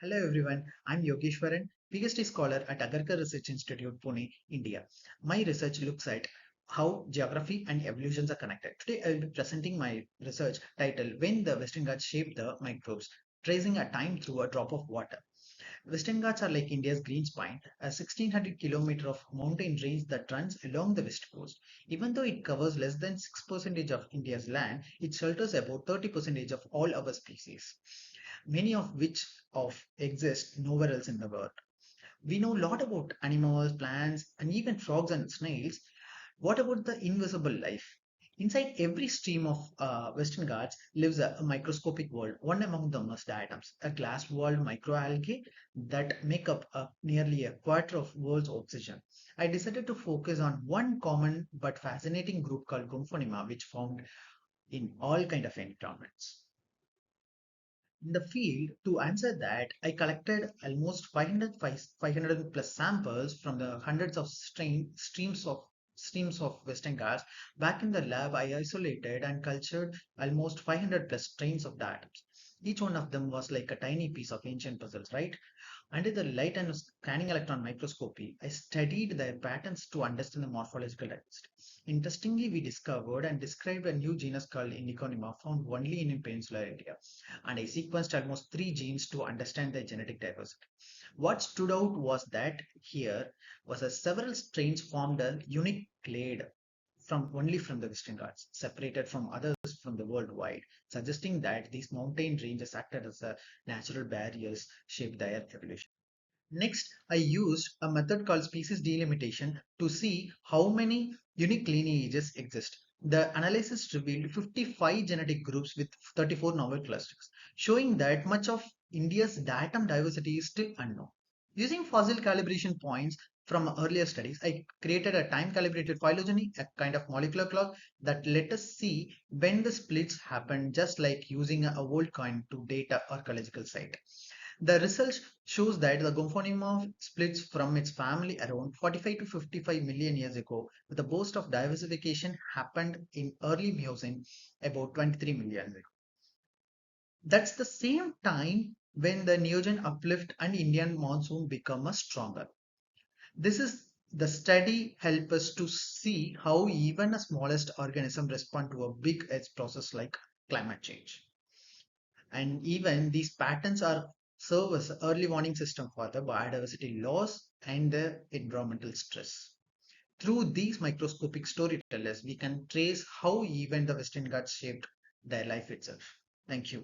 Hello everyone, I'm Yogeshwaran, PhD scholar at Agarkar Research Institute, Pune, India. My research looks at how geography and evolutions are connected. Today I will be presenting my research titled When the Western Ghats Shaped the Microbes, tracing a time through a drop of water. Western Ghats are like India's green spine, a 1600 kilometer of mountain range that runs along the west coast. Even though it covers less than 6% of India's land, it shelters about 30% of all our species, many of which exist nowhere else in the world. We know a lot about animals, plants, and even frogs and snails. What about the invisible life? Inside every stream of Western Ghats lives a microscopic world. One among them is diatoms, a glass-walled microalgae that make up nearly a quarter of world's oxygen. I decided to focus on one common but fascinating group called Gumphonia, which found in all kind of environments. In the field, to answer that, I collected almost 500 plus samples from the hundreds of streams of Western Ghats. Back in the lab, I isolated and cultured almost 500 plus strains of diatoms. Each one of them was like a tiny piece of ancient puzzles, right? Under the light and scanning electron microscopy, I studied their patterns to understand the morphological diversity. Interestingly, we discovered and described a new genus called Indiconima found only in peninsular India, and I sequenced almost three genes to understand their genetic diversity. What stood out was that here was a several strains formed a unique clade from the Western Ghats, separated from others from the worldwide, suggesting that these mountain ranges acted as a natural barriers shaped their evolution. Next, I used a method called species delimitation to see how many unique lineages exist. The analysis revealed 55 genetic groups with 34 novel clusters, showing that much of India's datum diversity is still unknown. Using fossil calibration points from earlier studies, I created a time calibrated phylogeny, a kind of molecular clock that let us see when the splits happen, just like using a old coin to date a archaeological site. The research shows that the Gomphonia splits from its family around 45 to 55 million years ago, with a burst of diversification happened in early Miocene about 23 million years ago. That's the same time when the Neogen uplift and Indian monsoon become a stronger. This is the study help us to see how even a smallest organism respond to a big edge process like climate change. And even these patterns are serve as an early warning system for the biodiversity loss and the environmental stress. Through these microscopic storytellers, we can trace how even the Western Ghats shaped their life itself. Thank you.